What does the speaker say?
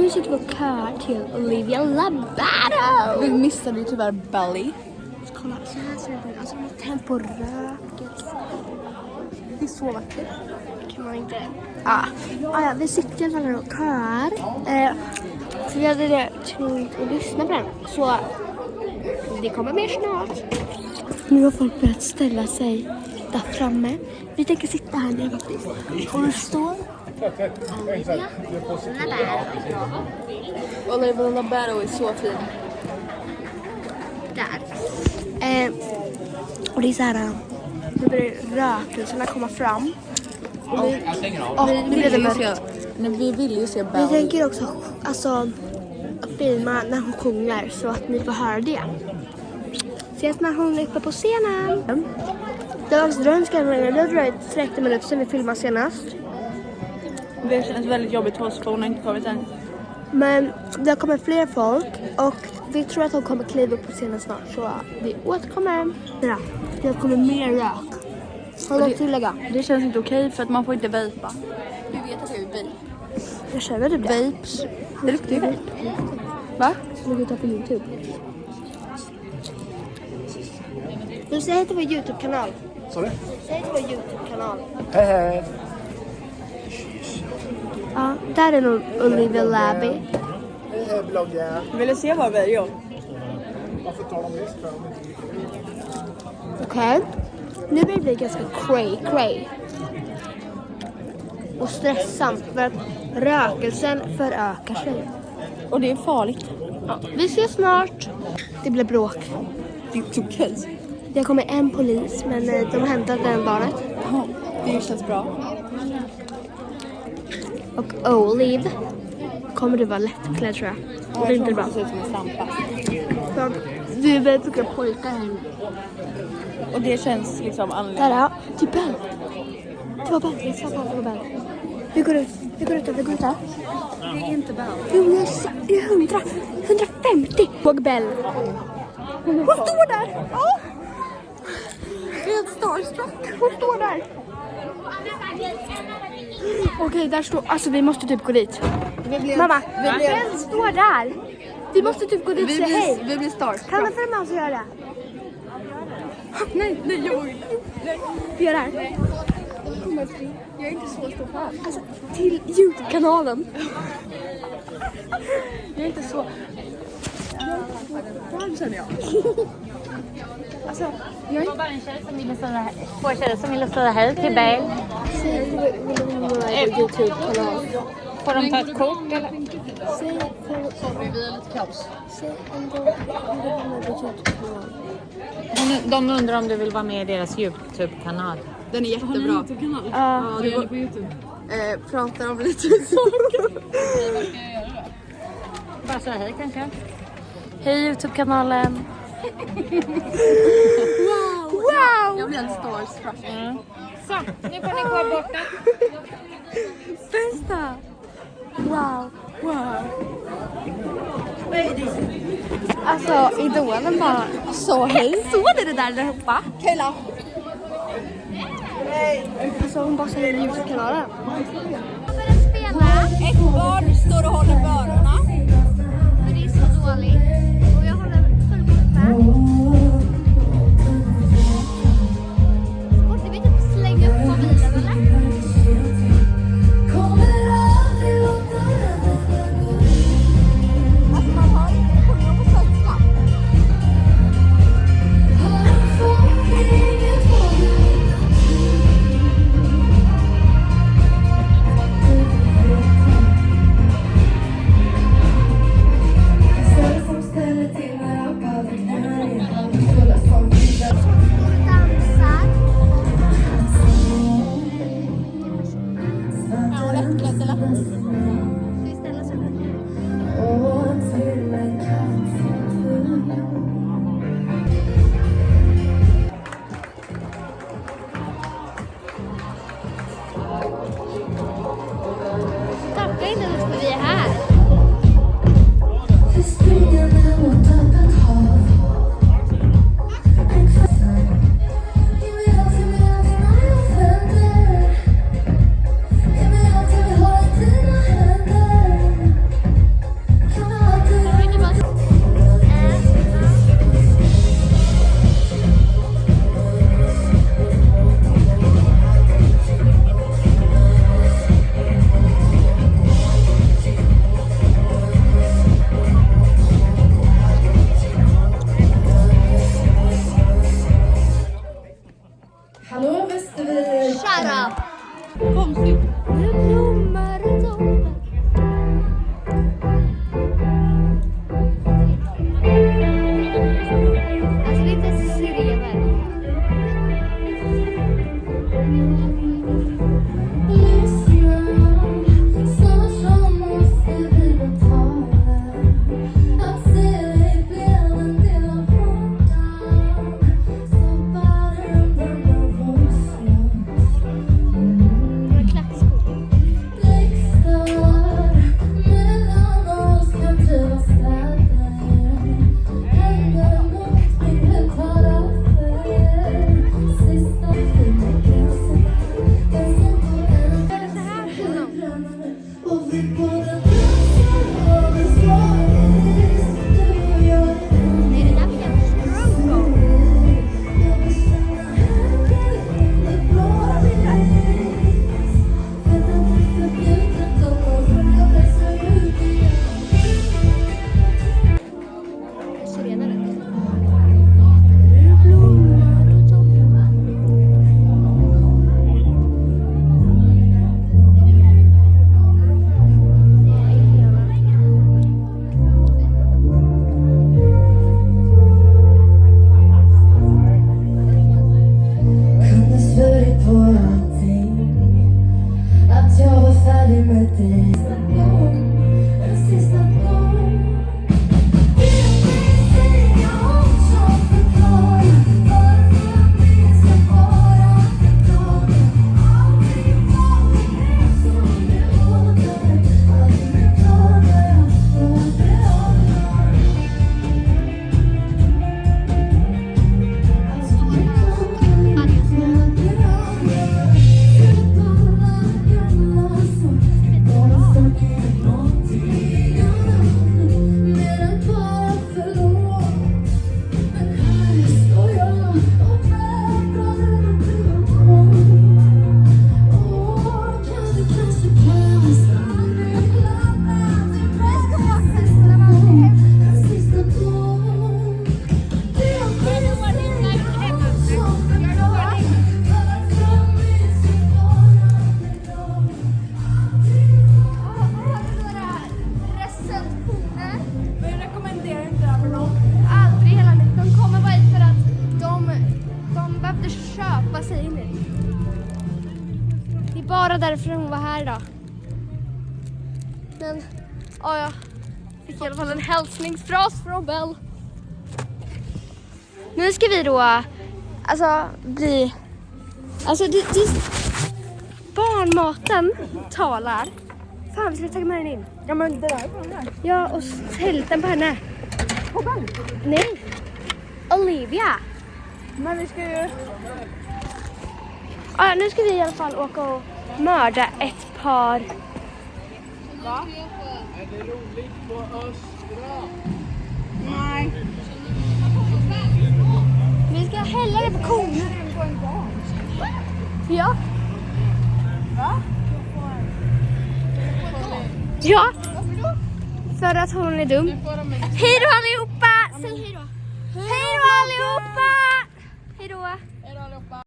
nu sitter vi och kör till Olivia Labato. Vi missade ju tyvärr Belly. Kolla, så här ser det ut. Alltså de har tänt på röket. Det är så vackert. Kan man inte... Ja, vi sitter i alla fall här och kör. Så vi hade det tänkt att lyssna på den. Så det kommer mer snart. Nu har folk börjat ställa sig där framme. Vi tänker sitta här nere faktiskt. Och det står Olivia Labato. Olivia Labato är så fin. Där. Och det är så här. Nu börjar rökelserna komma fram. Vi vill ju se Vi Belly. tänker också alltså, filma när hon sjunger så att ni får höra det. Ses när hon är uppe på scenen. Det var också drömskärmningen. Det var 30 minuter sedan vi filmade senast. Det känns väldigt jobbigt för oss för hon har inte kommit än. Men det kommer fler folk och vi tror att hon kommer kliva upp på scenen snart. Så vi återkommer. Ja, det kommer mer rök. Har du något tillägga? Det känns inte okej för att man får inte vejpa. Vi vet att det är vape. Jag känner typ det. Vapes. Det luktar ju vape. Va? Så lägger ta på YouTube. Du säger till vår YouTube-kanal. Sorry? Säg till vår YouTube-kanal. Hej hej! Ja, där är nog Olivia Labato. Hej hej bloggen! Vill du se vår video? Varför tar de risk? Okej. Nu blir det ganska cray. Och stresssamt för att rökelsen förökar sig. Och det är farligt. Ja, vi ses snart. Det blir bråk. Det är inte okej. Det kommer en polis men de har hämtat den barnet. Ja, det känns bra. Och Olive kommer du vara lättklädd tror jag. Och det är inte bra. Det ser ut som en slampa. Så, vi är väldigt mycket pojkar här. Och det känns liksom annorlunda. Där, ja. Typ Bell. Det var Bell. Jag sa att det var Bell. Vi går ut här. Det är inte bra. Jo, det är 150 på Bell. Hon står där. Ja. Helt starstruck. Hon står där. Okej, där står... Alltså, vi måste typ gå dit. Mamma, Bell står där. Vi måste typ gå dit och säga hej. Vi blir starstruck. Kan man för oss göra det? Nej, jag. Vi gör det här. Jag är inte så stor fan. Alltså, till YouTube-kanalen. Jag är inte så... Fan känner jag. Alltså, Det var bara en tjej som ville ställa här. Två tjejer som ville ställa här till Bell. Säg vår YouTube-kanal. Får de ta ett kort eller? Säg en gång vår YouTube-kanal. De undrar om du vill vara med i deras YouTube-kanal. den är jättebra. Ja. Ja, det var på YouTube. Pratar om lite saker. Bara så här kanske. Hej YouTube-kanalen. Wow! Jag blir helt starstruck. Så, nu får ni gå borta. Bästa! Wow. Alltså, idolen bara så hej. Såg du det där uppe? Kayla. Alltså, hon bara säger YouTube-kanalen. Ett barn står och håller för öronen. För det är så dåligt. Och jag håller fullkomligt med. Måste vi typ slänga upp mobilen eller? inte köpa sig in i. Det är bara därför hon var här idag. Men, jag fick i alla fall en hälsningsfras från Bell. Nu ska vi då, bli... barnmaten talar. Fan, vi ska ta med den in. Ja, men det där är bra här. Ja, och tälten på henne. Nej. Olivia. Men vi ska ju... Ja, nu ska vi i alla fall åka och mörda ett par. Va? Är det roligt på Östra? Nej. Vi ska hälla det på kon. Ja. Va? Ja. För att hon är dum. Hej då allihopa.